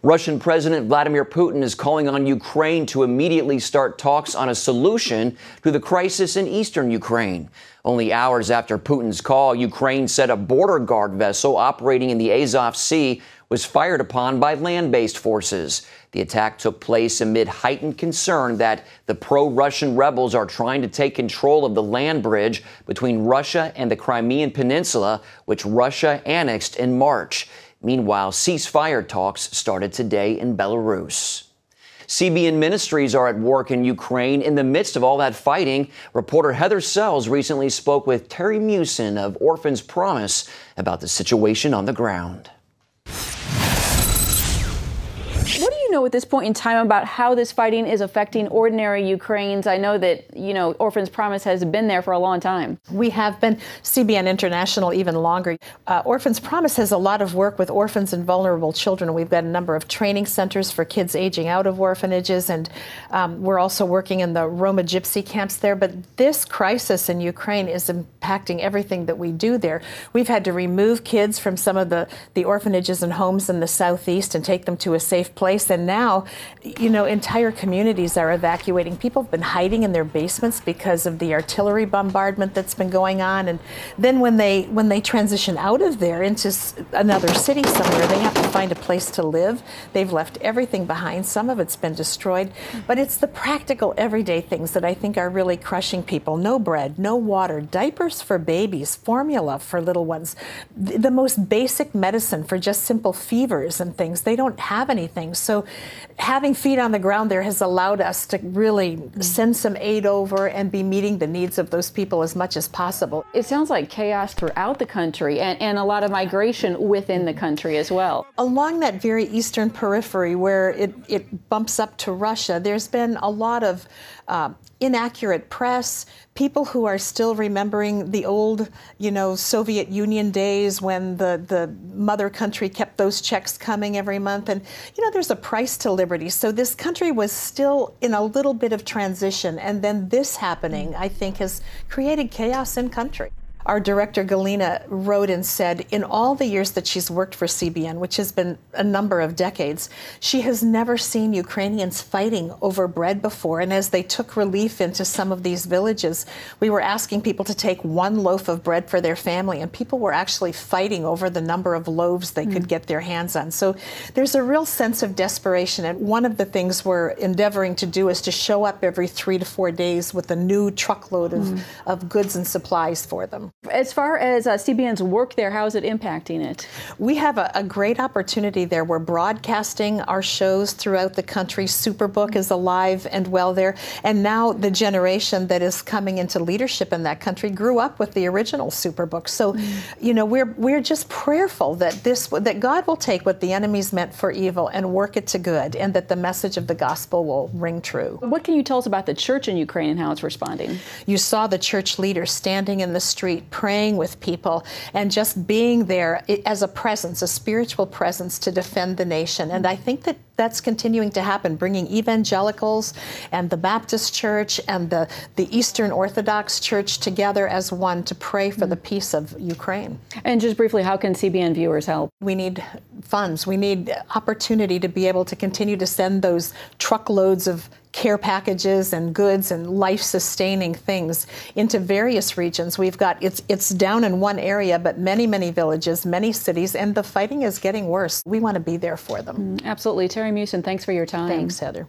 Russian President Vladimir Putin is calling on Ukraine to immediately start talks on a solution to the crisis in eastern Ukraine. Only hours after Putin's call, Ukraine said a border guard vessel operating in the Azov Sea was fired upon by land-based forces. The attack took place amid heightened concern that the pro-Russian rebels are trying to take control of the land bridge between Russia and the Crimean Peninsula, which Russia annexed in March. Meanwhile, ceasefire talks started today in Belarus. CBN Ministries are at work in Ukraine in the midst of all that fighting. Reporter Heather Sells recently spoke with Terry Mewson of Orphans Promise about the situation on the ground. What do you know at this point in time about how this fighting is affecting ordinary Ukrainians? I know that, Orphans Promise has been there for a long time. We have been, CBN International even longer. Orphans Promise has a lot of work with orphans and vulnerable children. We've got a number of training centers for kids aging out of orphanages, and we're also working in the Roma Gypsy camps there. But this crisis in Ukraine is impacting everything that we do there. We've had to remove kids from some of the orphanages and homes in the southeast and take them to a safe place. And now, entire communities are evacuating. People have been hiding in their basements because of the artillery bombardment that's been going on. And then when they transition out of there into another city somewhere, they have to find a place to live. They've left everything behind. Some of it's been destroyed. But it's the practical, everyday things that I think are really crushing people. No bread, no water, diapers for babies, formula for little ones, the most basic medicine for just simple fevers and things. They don't have anything. So having feet on the ground there has allowed us to really send some aid over and be meeting the needs of those people as much as possible. It sounds like chaos throughout the country and a lot of migration within the country as well. Along that very eastern periphery where it bumps up to Russia, there's been a lot of inaccurate press, people who are still remembering the old, Soviet Union days when the mother country kept those checks coming every month. And, there's a price to liberty. So this country was still in a little bit of transition. And then this happening, I think, has created chaos in country. Our director, Galina, wrote and said, in all the years that she's worked for CBN, which has been a number of decades, she has never seen Ukrainians fighting over bread before. And as they took relief into some of these villages, we were asking people to take one loaf of bread for their family, and people were actually fighting over the number of loaves they could get their hands on. So there's a real sense of desperation. And one of the things we're endeavoring to do is to show up every 3 to 4 days with a new truckload of goods and supplies for them. As far as CBN's work there, how is it impacting it? We have a great opportunity there. We're broadcasting our shows throughout the country. Superbook is alive and well there. And now the generation that is coming into leadership in that country grew up with the original Superbook. So, we're just prayerful that God will take what the enemy's meant for evil and work it to good, and that the message of the gospel will ring true. What can you tell us about the church in Ukraine and how it's responding? You saw the church leaders standing in the street, praying with people, and just being there as a presence, a spiritual presence to defend the nation. And I think that that's continuing to happen, bringing evangelicals and the Baptist Church and the Eastern Orthodox Church together as one to pray for the peace of Ukraine. And just briefly, how can CBN viewers help? We need funds. We need opportunity to be able to continue to send those truckloads of care packages and goods and life-sustaining things into various regions. We've got, it's down in one area, but many, many villages, many cities, and the fighting is getting worse. We want to be there for them. Absolutely. Terry Mewson, thanks for your time. Thanks, Heather.